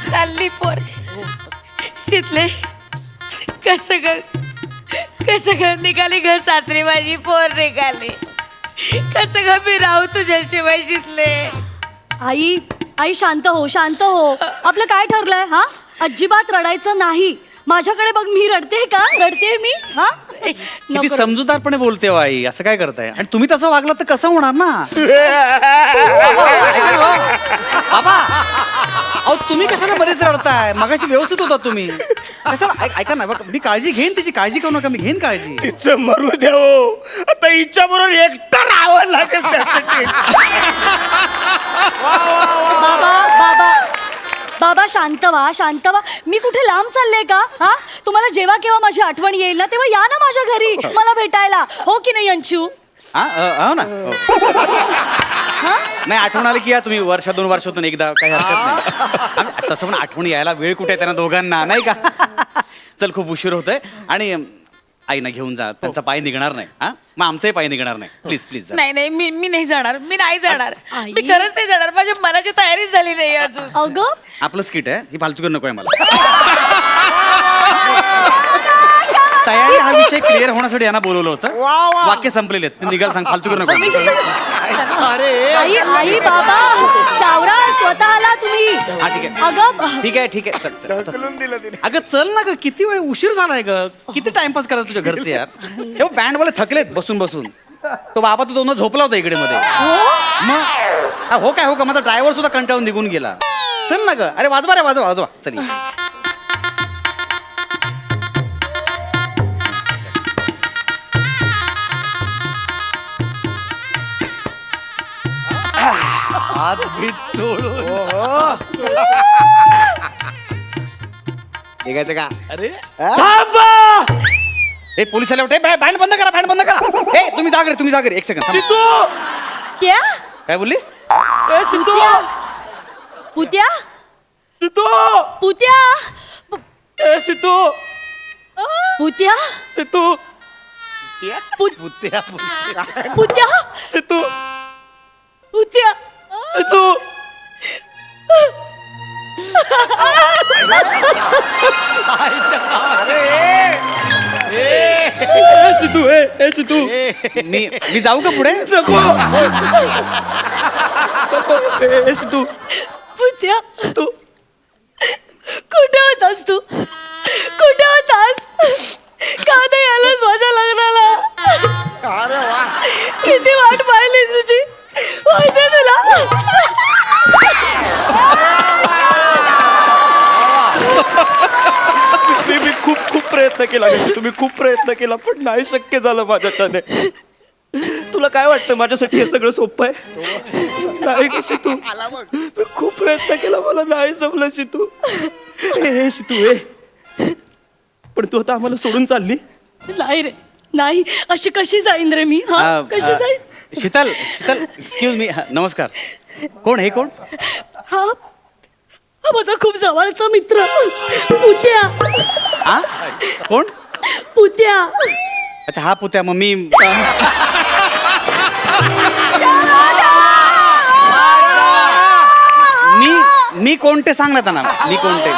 चालली पोर शितले कसं ग निघाली घर सासरी माझी पोर निघाली कसं ग मी राहू तुझ्याशिवाय शितले. आई आई शांत हो शांत हो. आपलं काय ठरलंय? हा अजिबात रडायचं नाही. माझ्याकडे बघ मी रडते का? रडते मी? हा किती समजूतदारपणे बोलते हो आई. असं काय करताय? आणि तुम्ही तसं वागलात तर कसं होणार ना. बाबा अहो तुम्ही कशाला बरेच रडताय? मगाशी व्यवस्थित होता तुम्ही. कशाला ऐका ना मी काळजी घेईन तिची. काळजी करू नका. मी घेईन काळजी. तिचं मरू द्या हो. आता हिच्या बरोबर एकटा राहावं लागेल त्यासाठी. बाबा बाबा बाबा शांत व्हा शांत व्हा. मी कुठे लांब चालले का? हा तुम्हाला जेव्हा केव्हा माझी आठवण येईल ना तेव्हा या ना माझ्या घरी मला भेटायला. हो की नाही अंशू? हो ना. नाही आठवण आली की या तुम्ही 1-2 वर्षातून एकदा. काही हरकत नाही. तसं पण आठवण यायला वेळ कुठे त्यांना दोघांना नाही का. चल खूप उशीर होतोय आणि आईना घेऊन जा. त्यांचा पाय निघणार नाही. हा मग आमचाही पाय निघणार नाही. Please please. नाही मी नाही जाणार. मी नाही जाणार. आई. मी खरंच नाही जाणार. माझ्या मनाची तयारीच झाली नाही अजून. अगं आपलं स्किट आहे. ही फालतू नको आहे मला. तयारी हा विषय क्लिअर होण्यासाठी यांना बोलवलं होतं. वाक्य संपलेले आहेत. निघाल सांग फालतू नको. आई आई बाबा सावरा स्वतःला तुम्ही. हा ठीक आहे. अगं ठीक आहे ठीक आहे. चल, चल, आता चल. अगं चल ना ग. किती वेळ उशीर झालाय ग. किती टाइमपास करतात तुझ्या घरचे यार. हे बँड वाले थकलेत बसून बसून. तो बाबा तो दोन झोपला होता इकडे मध्ये. मग हो काय हो का. माझा ड्रायव्हर सुद्धा कंटाळून निघून गेला. चल ना ग. अरे वाजवा रे वाजवा वाजवा. चल हात बीत सोडून निघायचं का? अरे ए पोलीस आले होते. बँड बंद करा. बँड बंद करा. ए तुम्ही जागर तुम्ही जागर. एक सेकंड. त्या काय बोललीस? पुत्या पुत्या सितू पुत्या सितू पुत्या सितू पुत्या पुत्या सितू पुत्या सितू सितू ए सितू मी जाऊ का पुढे? नको ए सितू पुत्या तू कुठे होतास तू? कुठे होतास? का नाही आलास माझ्या लग्नाला? किती वाट पाहिली तुझी माहिती तुला? मी खूप खूप प्रयत्न केला. तुम्ही खूप प्रयत्न केला पण नाही शक्य झालं माझ्याच्याने. तुला काय वाटतं माझ्यासाठी हे सगळं सोपं आहे? नाही का शितू. मी खूप प्रयत्न केला. मला नाही जमलं शितू. हे शितू हे पण तू आता आम्हाला सोडून चालली. नाही रे नाही. अशी कशी जाईन रे मी? हा कशी जाईन? Sheetal Sheetal excuse me. नमस्कार. कोण हे कोण? हा हा माझा खूप जवळचा मित्र पुत्या. हा कोण? पुत्या. अच्छा हा पुत्या. मग मी मी कोणते सांग ना त्यांना. मी कोणते?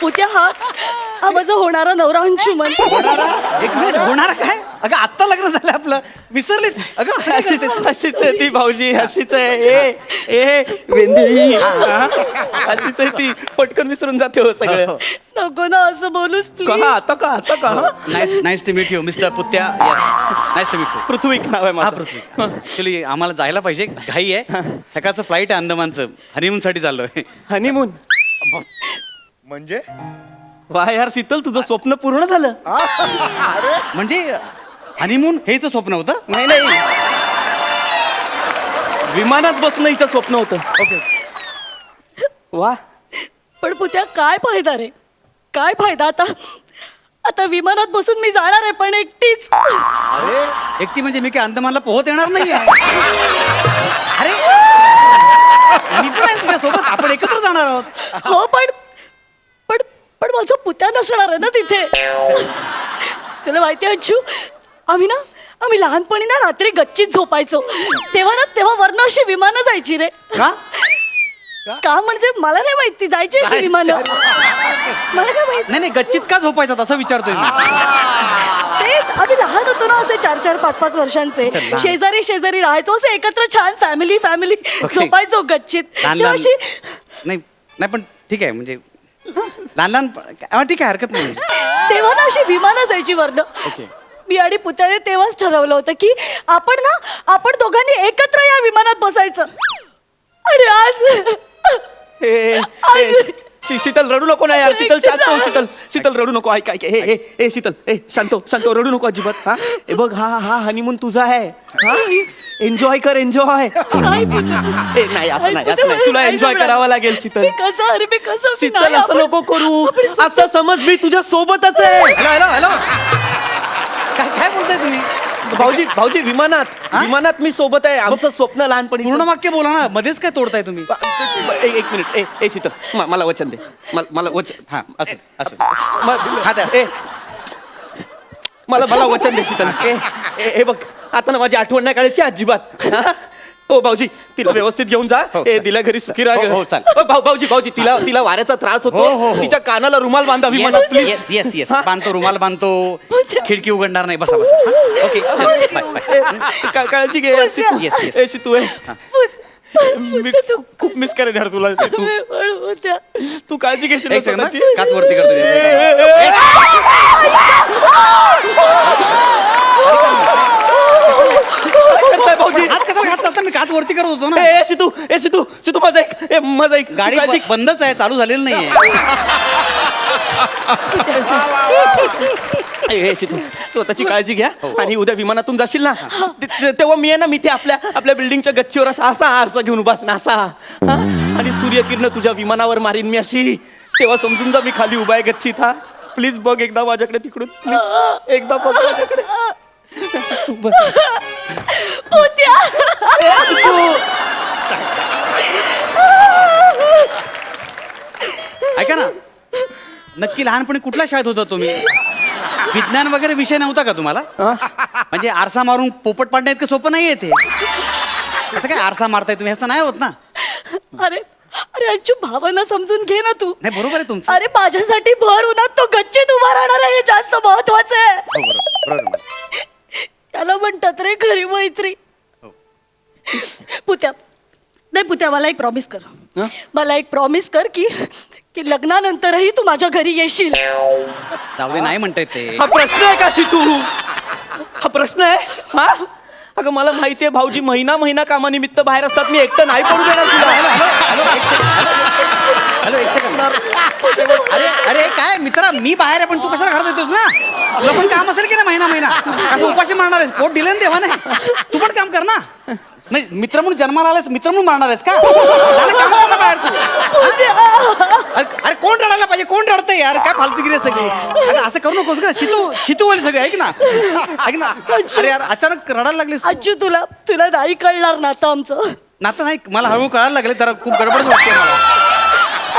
पुत्या हा माझा होणारा नवरा अंशुमन. एक मिनिट. होणार काय? अगं आत्ता लग्न झालं आपलं. विसरलीस? अगं अशीच आहे ती भाऊजी. अशीच आहे. ए वेंदळी अशीच आहे ती. पटकन विसरून जाते हो सगळं. नको ना असं बोलूस प्लीज. आता का nice to meet you mister Putya. Yes nice to meet you. Prithvi नाव आहे हा माझं. पृथ्वी. ऍक्च्युली आम्हाला जायला पाहिजे. घाई आहे. सकाळचं फ्लाईट आहे अंदमानचं. हनीमूनसाठी चाललोय. हनीमून म्हणजे वा यार शीतल तुझं स्वप्न पूर्ण झालं. म्हणजे हनीमून हेच स्वप्न होतं? नाही विमानात बसणं हिचं स्वप्न होतं. ओके. वा पण पुत्या काय फायदा रे? काय फायदा आता? आता विमानात बसून मी जाणार आहे पण एकटीच. एकटी म्हणजे मी काय अंदमानला पोहत येणार नाही. अरे मी पण आहे तुझ्यासोबत. आपण एकत्र जाणार आहोत. हो पण पण पण माझा पुत्या नसणार आहे ना तिथे. तुला माहिती आहे अंशू आम्ही लहानपणी ना रात्री गच्चीत झोपायचो तेव्हा वरनं अशी विमानं जायची रे. का का म्हणजे मला नाही माहिती, जायची अशी विमानं. मला काय माहिती. नाही नाही गच्चीत का झोपायचा असं विचारतोय मी. ते आम्ही लहान होतो ना, असे 4-4, 5-5 वर्षांचे. लहान. शेजारी राहायचो, असे एकत्र छान फॅमिली Okay. झोपायचो गच्चीत. लहान तेव्हा लहान अशी नाही नाही पण ठीक आहे म्हणजे लहान ठीक आहे हरकत नाही. तेव्हा ना अशी विमानं जायची वरनं. मी आणि पुतळे तेव्हाच ठरवलं होतं की आपण दोघांनी एकत्र या विमानात बसायचं. आणि आज शीतल रडू नको ना यार. शीतल शांत हो. शीतल रडू नको. ऐक हे शीतल शांत हो, रडू नको अजिबात. हा हे बघ, हा हनीमून तुझा आहे. हा एन्जॉय कर, एन्जॉय. नाही असं नाही. तुला एन्जॉय करावा लागेल शीतल. मी कसं शीतल असं नको करू. असं समज मी तुझ्या सोबतच आहे. हॅलो हॅलो हॅलो काय काय बोलताय तुम्ही. भाऊजी विमानात मी सोबत आहे. आमचं स्वप्न लहानपणी. पूर्ण वाक्य बोला ना, मध्येच काय तोडताय तुम्ही. एक मिनिट. ए शीतल मला वचन दे. मला वचन. हा असं असं मला वचन दे शीतल. हे बघ, आता ना माझी आठवण नाही काढायची अजिबात. हो भाऊजी, तिला व्यवस्थित घेऊन जा. दिल्या घरी सुखी राहा. हो, चालेल. भाऊजी तिला वाऱ्याचा त्रास होतो. तिच्या कानाला रुमाल बांधा विमानात प्लीज. येस बांधतो, रुमाल बांधतो, खिडकी उघडणार नाही. बसा ओके बाय. काळजी घे. Yes. शितू मी खूप मिस करेन यार तुला. तू काळजी घेशील एक सेकंद स्वतःची? काच वरती करतो. करताय भाऊजी? हात कसा घातला आता, मी काच वरती करत होतो ना. ए सितू माझा एक गाडी बंदच आहे, चालू झालेली नाहीये. सितू स्वतःची काळजी घ्या. आणि उद्या विमानातून जाशील ना, तेव्हा मी आहे ना, मी ते आपल्या बिल्डिंगच्या गच्चीवर असा आरसा घेऊन उभास ना असा. आणि सूर्यकिरण तुझ्या विमानावर मारीन मी अशी. तेव्हा समजून जा मी खाली उभा आहे गच्चीत. हा प्लीज बघ एकदा माझ्याकडे तिकडून. प्लीज एकदा बघ माझ्याकडे. ऐका ना, नक्की लहानपणी कुठल्या शाळेत होता तुम्ही. विज्ञान वगैरे विषय नव्हता का तुम्हाला. म्हणजे आरसा मारून पोपट पाडणं इतकं सोपं नाहीये ते. असं काय आरसा मारताय तुम्ही, असं नाही होत ना. अरे अंशू, भावना समजून घे ना तू. नाही बरोबर आहे तुमचं. अरे माझ्यासाठी भर उन्हात तो गच्चीत उभा राहणार आहे, हे जास्त महत्वाचं आहे. हो, बरोबर. त्याला म्हणतात रे खरी मैत्री. पुत्या मला एक प्रॉमिस कर. मला एक प्रॉमिस कर की लग्नानंतरही तू माझ्या घरी येशील. जाऊ दे, नाही म्हणताय ते. हा प्रश्न आहे का शितू? हा प्रश्न आहे. हा अगं मला माहितीये भाऊजी महिना कामानिमित्त बाहेर असतात. मी एकटं नाही पडू देणार तुला. हॅलो एक सेकंद. अरे काय मित्रा, मी बाहेर आहे पण तू कशाला घरात येतोस ना. तुला पण काम असेल की ना महिना असं उपाशी मारणार आहेस. पोट दिलं ना देवा नाही. तू पण काम कर ना. नाही मित्र म्हणून जन्माला आलास, मित्र म्हणून मारणार आहेस का. झालं, काम कर ना बाहेर तू. अरे कोण रडायला पाहिजे, कोण रडतंय यार. काय फालतूगिरी आहे सगळी. अगं असं करू नकोस का. शितू वाले सगळे. ऐक ना. अरे यार अचानक रडायला लागलीस. अंशू तुला नाही कळणार नातं आमचं. नातं नाही, मला हळूहळू कळायला लागले. तर खूप गडबड वाटते मला.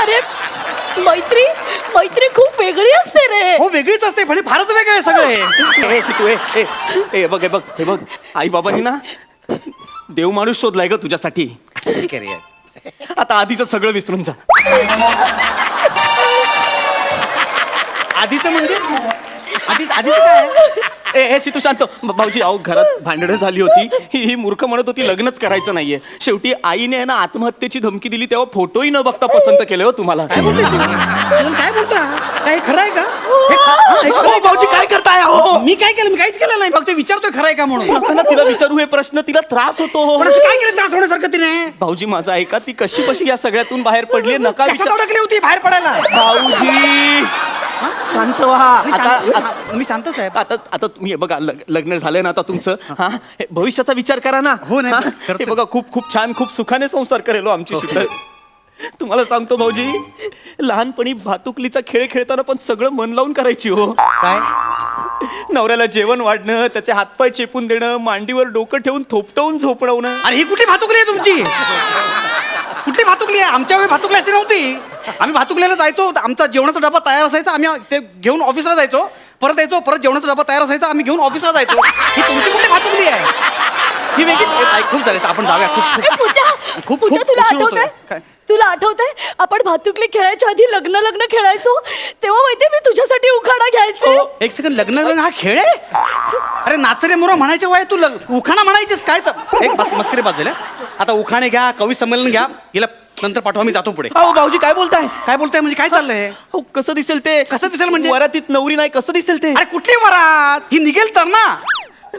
अरे मैत्री खूप वेगळी असते रे. हो वेगळीच असते, पण हे फारच वेगळं आहे सगळं. हे शितू हे बघ आई बाबांनी ना देव माणूस शोधलाय ग तुझ्यासाठी. ठीक आहे रे. आता आधीचं सगळं विसरून जा. आधीचं म्हणजे आधीचं काय. हे सितू शांत. भाऊजी अहो घरात भांडणं झाली होती. ही मूर्ख म्हणत होती लग्नच करायचं नाहीये. शेवटी आईने ना आत्महत्येची धमकी दिली. तेव्हा फोटोही न बघता पसंत केलं हो तुम्हाला. काय बोलता काय खरं आहे का. भाऊजी काय करताय हो. मी काय केलं, मी काहीच केलं नाही. फक्त विचारतोय खरं आहे का म्हणून. नका तिला विचारू हे प्रश्न. तिला त्रास होतो. पण असं काय केलं त्रास होण्यासारखं तिने. भाऊजी माझा ऐका, ती कशी या सगळ्यातून बाहेर पडली. नका कशात अडकली होती बाहेर पडायला. भाऊजी शांत व्हा. मी शांतच आहे. आता तुम्ही हे बघा, लग्न झालंय ना आता तुमचं. हा भविष्याचा विचार करा ना. हो ना. हे बघा खूप छान, खूप सुखाने संसार करेलो आमची शीतल. तुम्हाला सांगतो भाऊजी, लहानपणी भातुकलीचा खेळ खेळताना पण सगळं मन लावून करायची हो. काय नवऱ्याला जेवण वाढणं, त्याचे हातपाय चेपून देणं, मांडीवर डोकं ठेवून थोपटवून झोपणवणं. अरे ही कुठली भातुकली आहे तुमची. कुठली भातुकली आहे. आमच्या वेळी भातुकली अशी नव्हती. आम्ही भातुकलीला जायचो, आमचा जेवणाचा डबा तयार असायचा, आम्ही ते घेऊन ऑफिसला जायचो. परत यायचो, परत जेवणाचा डबा तयार असायचा, आम्ही घेऊन ऑफिसला जायचो. ही तुमची कुठे भातुकली आहे? ही वेगळी खूप झाले, आपण जाऊया. खूप पुत्या, तुला उशीर होतोय. आठवतंय? काय? तुला आठवतंय आपण भातुकली खेळायच्या आधी लग्न खेळायचो तेव्हा माहितीये मी तुझ्यासाठी उखाणा घ्यायचे. एक सेकंड, लग्न हा खेळ आहे? अरे नाचरे मोरा म्हणायचे वय, तू उखाणा म्हणायचीस काय? एक मस्करी बाजूला. आता उखाणे घ्या, कवी संमेलन घ्या, हिला नंतर पाठवा, मी जातो पुढे. अहो भाऊजी काय बोलताय? काय बोलताय म्हणजे काय चाललंय? हो कसं दिसेल ते? कसं दिसेल म्हणजे? वरातीत नवरी नाही कसं दिसेल ते? अरे कुठली वरात? ही निघेल तर ना.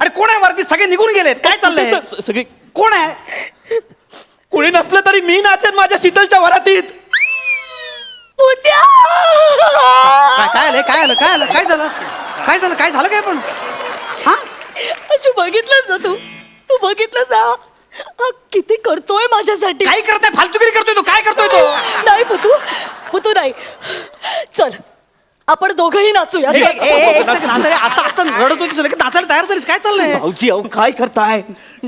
अरे कोण आहे वरातीत? सगळे निघून गेलेत. काय चाललंय? सगळी कोण आहे? कोणी नसलं तरी मी नाचेन माझ्या शीतलच्या वरातीत. पुत्या! काय आलं? काय झालं? काय झालं काय पण? हा? अच्छा, बघितलंस ना तू बघितलंस ना हा किती करतोय माझ्यासाठी. काय करताय? फालतूगिरी करतोय तो. काय करतोय तो? नाही पुतू नाही. चल आपण दोघंही नाचूया. ए, चल. ए, ए, एक सेकंड. आता रडत होती, लगेच नाचायला तयार झालीस. काय चाललंय? भाऊजी अहो काय करताय?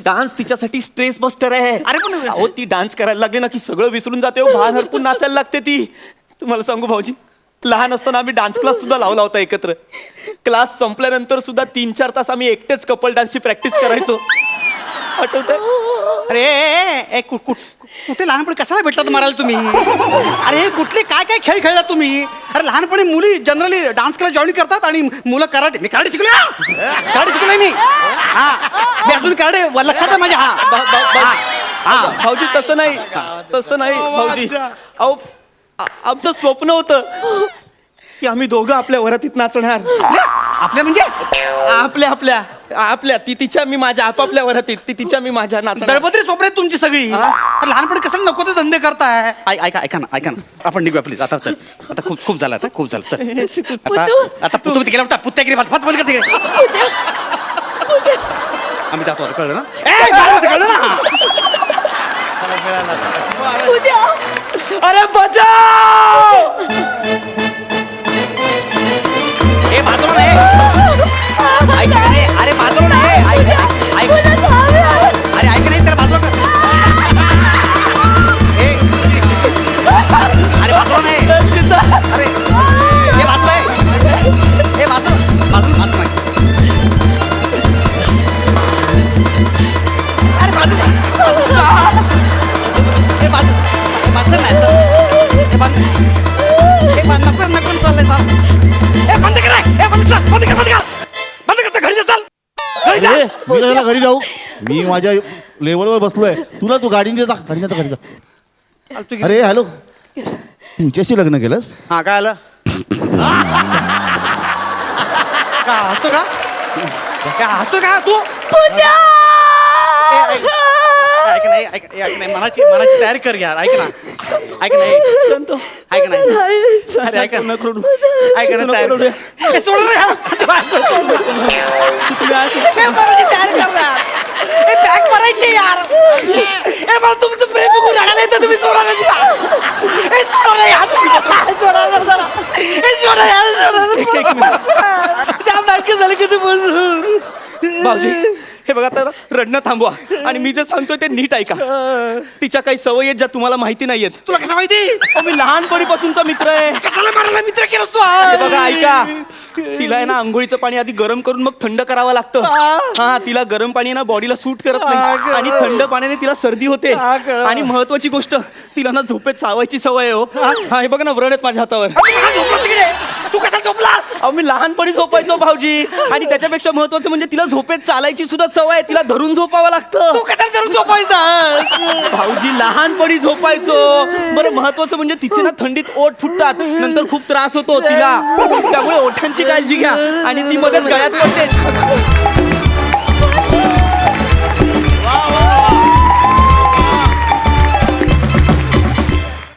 डान्स तिच्यासाठी स्ट्रेस बस्टर आहे. अरे पण- अहो ती डान्स करायला लागली ना की सगळं विसरून जाते हो. भान हरपून नाचायला लागते ती. तुम्हाला सांगू भाऊजी, लहान असताना आम्ही डान्स क्लास सुद्धा लावला होता एकत्र. क्लास संपल्यानंतर सुद्धा 3-4 तास आम्ही एकटेच कपल डान्सची प्रॅक्टिस करायचो. आठवतंय? अरे कुठे लहानपणी कशाला भेटलात मारायला तुम्ही? अरे कुठले काय खेळ खेळलात तुम्ही? अरे लहानपणी मुली जनरली डान्स क्लास जॉईन करतात आणि मुलं कराटे. मी कराटे शिकलोय मी. हा, मी अजून कराटे लक्षात आहे माझ्या. हा भाऊजी तसं नाही भाऊजी. अहो आमचं स्वप्न होतं की आम्ही दोघं आपल्या वरातीत नाचणार. आपल्या म्हणजे आपल्या ती तिच्या मी माझ्या आपापल्या वरातीत, ती तिच्या मी माझ्या नाचणार. दळपत्री स्वप्न आहेत तुमची सगळी. अरे लहानपणी कशाला नको ते धंदे करताय? ऐका ना आपण निघूया प्लीज. आता चल, आता खूप झालं. आता खूप झालं. चल आता तू गेला होता पुत्यागिरी बंद कर तिकडे. आम्ही जातो आता. कळलं ना? कळलं ना? पुत्या! अरे बचाव! ए बाजूला नाही. ऐक ना रे. अरे बाजूला नाही. ऐक. अरे ऐक नाही तर बाजूला कर. ए, अरे बाजूला नाही. अरे हे बाजूला आहे. हे बाजूला नाही. अरे बाजूला. हे बाजूला नाही. हे नको चाललंय चाल. बंद कर घरी चाल. ए, मी कशाला घरी जाऊ? मी माझ्या लेवलवर बसलोय. तू गाडीने जा. घरी जा. अरे हॅलो, तुमच्याशी लग्न केलंस? हा काय आलं? का हसतो का? हसतो का तू? ऐक नाही मनाची तयारी कर यार. ऐक ना. अरे ऐक ना. सोड रे. तयारी कर ना. बॅग भरायची यार. मला तुमचं प्रेम बघून रडायला येतं. तुम्ही सोडा जाम नाटक झालं किती बसून. भाऊजी हे बघा, आता रडणं थांबवा आणि मी जे सांगतोय ते नीट ऐका. तिच्या काही सवयी आहेत ज्या तुम्हाला माहिती नाहीयेत. तुला कसं माहिती? मी लहानपणीपासूनचा मित्र आहे. कशाला मारायला मित्र केलास तू? हे बघा ऐका, तिला आहे ना आंघोळीचं पाणी आधी गरम करून मग थंड करावं लागतं. हा, तिला गरम पाणी ना बॉडीला सूट करत नाही आणि थंड पाण्याने तिला सर्दी होते. आणि महत्वाची गोष्ट, तिला ना झोपेत चावायची सवय आहे हो. हा हे बघा ना, व्रण आहेत माझ्या हातावर. तू कशाला झोपलास? अहो मी लहानपणी झोपायचो भाऊजी. आणि त्याच्यापेक्षा महत्वाचं म्हणजे तिला झोपेत चालायची सुद्धा सवय आहे. तिला धरून झोपावं लागतं. तू कशाला धरून झोपायचा? भाऊजी लहानपणी झोपायचो. बरं महत्वाचं म्हणजे तिचे ना थंडीत ओठ फुटतात, नंतर खूप त्रास होतो तिला. त्यामुळे ओठांची काळजी घ्या आणि ती मध्येच गळ्यात पडते.